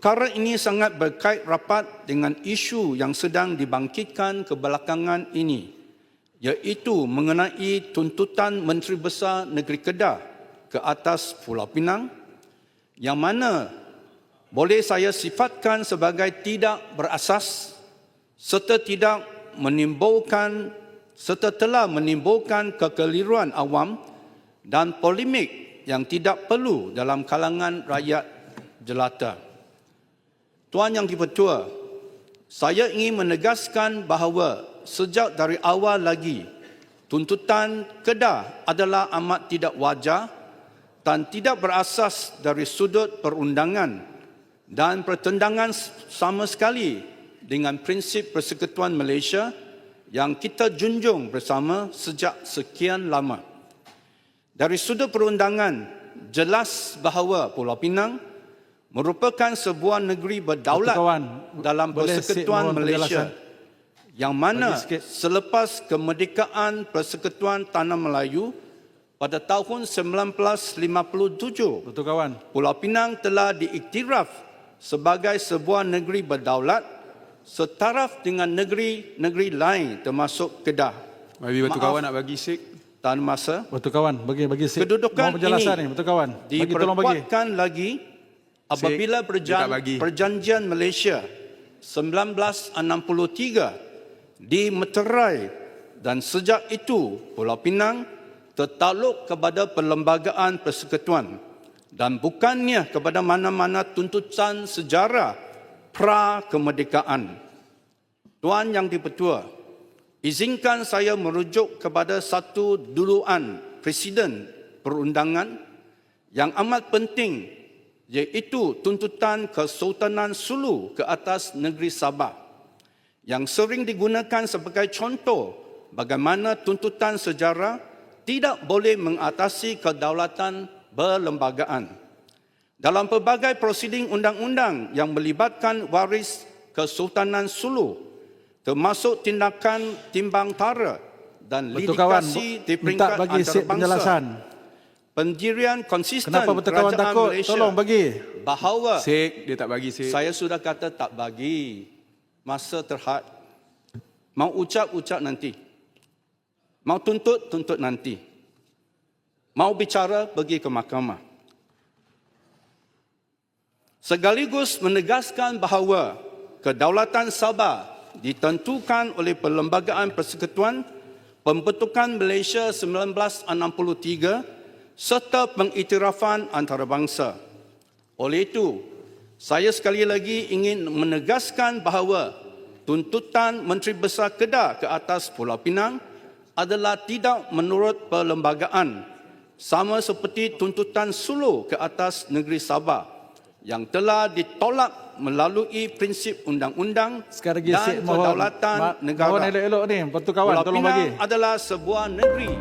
Perkara ini sangat berkait rapat dengan isu yang sedang dibangkitkan kebelakangan ini, iaitu mengenai tuntutan Menteri Besar Negeri Kedah ke atas Pulau Pinang, yang mana boleh saya sifatkan sebagai tidak berasas serta telah menimbulkan kekeliruan awam dan polemik yang tidak perlu dalam kalangan rakyat jelata. Tuan Yang di-Pertua, saya ingin menegaskan bahawa sejak dari awal lagi, tuntutan Kedah adalah amat tidak wajar dan tidak berasas dari sudut perundangan dan pertentangan sama sekali dengan prinsip Persekutuan Malaysia yang kita junjung bersama sejak sekian lama. Dari sudut perundangan, jelas bahawa Pulau Pinang merupakan sebuah negeri berdaulat dalam Persekutuan Malaysia, yang mana selepas kemerdekaan Persekutuan Tanah Melayu pada tahun 1957, Pulau Pinang telah diiktiraf sebagai sebuah negeri berdaulat setaraf dengan negeri-negeri lain termasuk Kedah. Betul kawan nak bagi sik. Tan masa. Betul kawan, bagi sik. Kedudukan ini betul kawan. diperkuatkan lagi apabila Perjanjian Malaysia 1963 dimeterai, dan sejak itu Pulau Pinang tertakluk kepada perlembagaan persekutuan dan bukannya kepada mana-mana tuntutan sejarah pra-kemerdekaan. Tuan Yang di-Pertua, izinkan saya merujuk kepada satu duluan Presiden Perundangan yang amat penting, iaitu tuntutan Kesultanan Sulu ke atas negeri Sabah, yang sering digunakan sebagai contoh bagaimana tuntutan sejarah tidak boleh mengatasi kedaulatan berlembagaan. Dalam pelbagai prosiding undang-undang yang melibatkan waris Kesultanan Sulu, termasuk tindakan timbang tara dan litigasi di peringkat antarabangsa, pendirian konsisten kerajaan Malaysia bahawa dia tak bagi sik. Saya sudah kata tak bagi. Masa terhad. Mau ucap nanti. Mau tuntut nanti. Mau bicara pergi ke mahkamah. Sekaligus menegaskan bahawa kedaulatan Sabah ditentukan oleh Perlembagaan Persekutuan Pembentukan Malaysia 1963 serta pengiktirafan antarabangsa. Oleh itu, saya sekali lagi ingin menegaskan bahawa tuntutan Menteri Besar Kedah ke atas Pulau Pinang adalah tidak menurut perlembagaan, sama seperti tuntutan Sulu ke atas negeri Sabah yang telah ditolak melalui prinsip undang-undang dan kedaulatan negara. Pulau Pinang adalah sebuah negeri